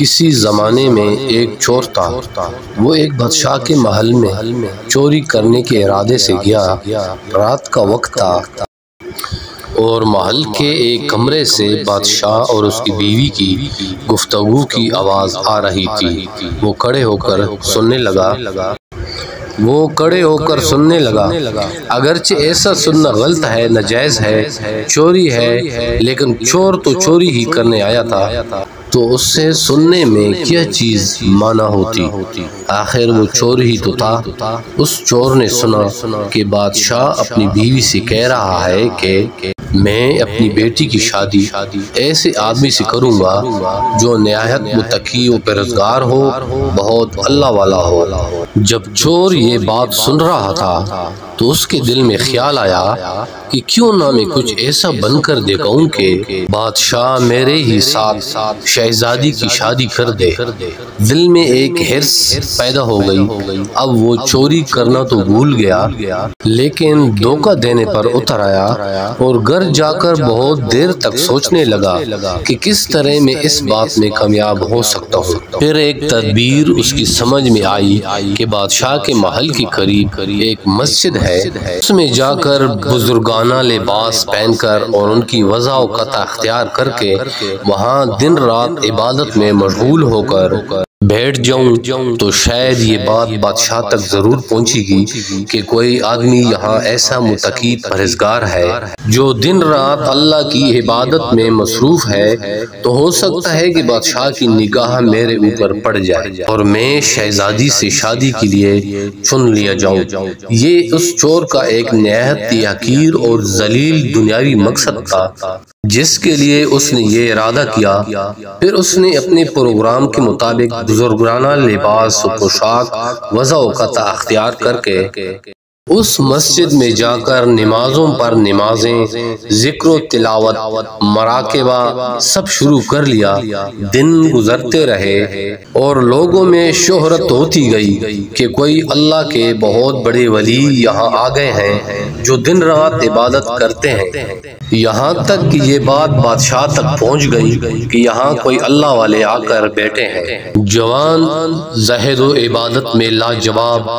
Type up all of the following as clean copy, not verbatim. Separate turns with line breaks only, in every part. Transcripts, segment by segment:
کسی زمانے میں ایک چور تھا۔ وہ ایک بادشاہ کے محل میں چوری کرنے کے ارادے سے گیا۔ رات کا وقت تھا اور محل کے ایک کمرے سے بادشاہ اور اس کی بیوی کی گفتگو کی آواز آ رہی تھی۔ وہ کھڑے ہو کر سننے لگا۔ اگرچہ ایسا سننا غلط ہے، ناجائز ہے، چوری ہے، لیکن چور تو چوری ہی کرنے آیا تھا، تو اس سے سننے میں کیا چیز مانا ہوتی؟ آخر وہ چور ہی تو تھا۔ اس چور نے سنا کہ بادشاہ اپنی بیوی سے کہہ رہا ہے کہ میں اپنی بیٹی کی شادی ایسے آدمی سے کروں گا جو نہایت متقی و پرہیزگار ہو، بہت اللہ والا ہو۔ جب چور یہ بات سن رہا تھا تو اس کے دل میں خیال آیا کہ کیوں نہ میں کچھ ایسا بن کر دکھاؤں کہ بادشاہ میرے ہی ساتھ شہزادی کی شادی کر دے۔ دل میں ایک حرص پیدا ہو گئی۔ اب وہ چوری کرنا تو بھول گیا، لیکن دھوکہ دینے پر اتر آیا اور گھر جا کر بہت دیر تک سوچنے لگا کہ کس طرح میں اس بات میں کامیاب ہو سکتا ہوں۔ پھر ایک تدبیر اس کی سمجھ میں آئی کہ بادشاہ کے محل کے قریب ایک مسجد ہے، اس میں جا کر بزرگانہ لباس پہن کر اور ان کی وضع و قطع اختیار کر کے وہاں دن رات عبادت میں مشغول ہو کر بیٹھ جاؤں تو شاید یہ بات بادشاہ تک ضرور پہنچے گی کہ کوئی آدمی یہاں ایسا متقی پرہیزگار ہے جو دن رات اللہ کی عبادت میں مصروف ہے، تو ہو سکتا ہے کہ بادشاہ کی نگاہ میرے اوپر پڑ جائے اور میں شہزادی سے شادی کے لیے چن لیا جاؤں۔ یہ اس چور کا ایک نہایت حقیر اور ذلیل دنیاوی مقصد تھا جس کے لیے اس نے یہ ارادہ کیا۔ پھر اس نے اپنے پروگرام کے مطابق بزرگانہ لباس و پوشاک وضع و قطع اختیار کر کے اس مسجد میں جا کر نمازوں پر نمازیں، ذکر و تلاوت، مراقبہ سب شروع کر لیا۔ دن گزرتے رہے اور لوگوں میں شہرت ہوتی گئی کہ کوئی اللہ کے بہت بڑے ولی یہاں آ گئے ہیں جو دن رات عبادت کرتے ہیں۔ یہاں تک کہ یہ بات بادشاہ تک پہنچ گئی کہ یہاں کوئی اللہ والے آ کر بیٹھے ہیں۔ جوان زہد و عبادت میں لاجواب،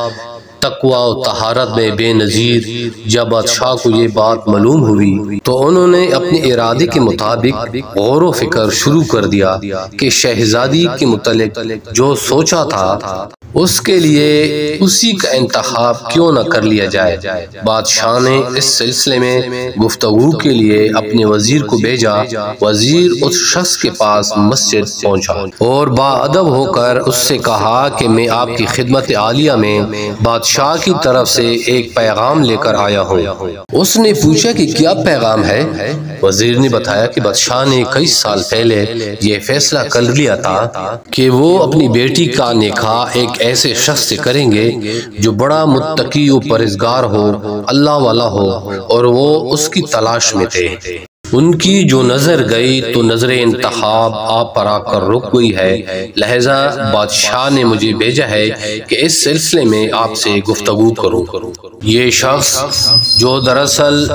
تقوی و طہارت میں بے نظیر، جب بادشاہ کو یہ بات معلوم ہوئی تو انہوں نے اپنے ارادے کے مطابق غور و فکر شروع کر دیا کہ شہزادی کے متعلق جو سوچا تھا اس کے لیے اسی کا انتخاب کیوں نہ کر لیا جائے۔ بادشاہ نے اس سلسلے میں گفتگو کے لیے اپنے وزیر کو بھیجا۔ وزیر اس شخص کے پاس مسجد پہنچا اور باادب ہو کر اس سے کہا کہ میں آپ کی خدمت عالیہ میں بادشاہ کی طرف سے ایک پیغام لے کر آیا ہوں۔ اس نے پوچھا کہ کیا پیغام ہے؟ وزیر نے بتایا کہ بادشاہ نے کئی سال پہلے یہ فیصلہ کر لیا تھا کہ وہ اپنی بیٹی کا نکاح ایک ایسے شخص سے کریں گے جو بڑا متقی و پرہیزگار ہو، اللہ والا ہو، اور وہ اس کی تلاش میں تھے۔ ان کی جو نظر گئی تو نظر انتخاب آپ پر آ کر رک گئی ہے، لہذا بادشاہ نے مجھے بھیجا ہے کہ اس سلسلے میں آپ سے گفتگو کروں۔ یہ شخص جو دراصل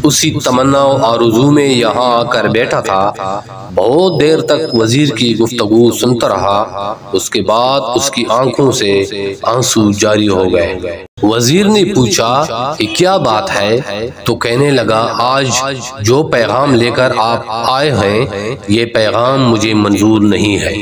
اسی تمنا و آرزو میں یہاں آ کر بیٹھا تھا بہت دیر تک وزیر کی گفتگو سنتا رہا۔ اس کے بعد اس کی آنکھوں سے آنسو جاری ہو گئے۔ وزیر نے پوچھا کہ کیا بات ہے؟ تو کہنے لگا آج جو پیغام لے کر آپ آئے ہیں یہ پیغام مجھے منظور نہیں ہے۔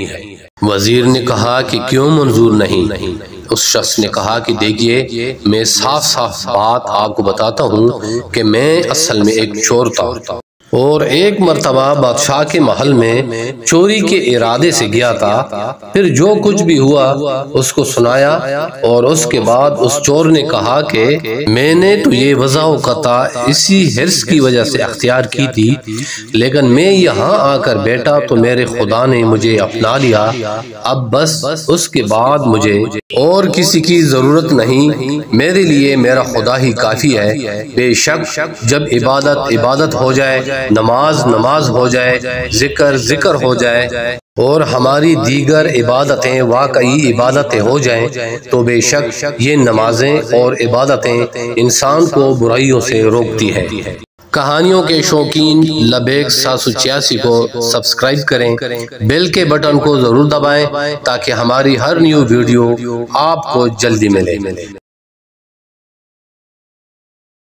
وزیر نے کہا کہ کیوں منظور نہیں؟ اس شخص نے کہا کہ دیکھیے میں صاف بات آپ کو بتاتا ہوں کہ میں اصل میں ایک چور تھا اور ایک مرتبہ بادشاہ کے محل میں چوری کے ارادے سے گیا تھا۔ پھر جو کچھ بھی ہوا اس کو سنایا اور اس کے بعد اس چور نے کہا کہ میں نے تو یہ وضع و قطع اسی حرص کی وجہ سے اختیار کی تھی، لیکن میں یہاں آ کر بیٹھا تو میرے خدا نے مجھے اپنا لیا۔ اب بس اس کے بعد مجھے اور کسی کی ضرورت نہیں، میرے لیے میرا خدا ہی کافی ہے۔ بے شک جب عبادت ہو جائے، نماز ہو جائے، ذکر ہو جائے اور ہماری دیگر عبادتیں واقعی عبادتیں ہو جائیں تو بے شک یہ نمازیں اور عبادتیں انسان کو برائیوں سے روکتی ہیں۔ کہانیوں کے شوقین لبیک 786 کو سبسکرائب کریں، بیل کے بٹن کو ضرور دبائیں تاکہ ہماری ہر نیو ویڈیو آپ کو جلدی ملے۔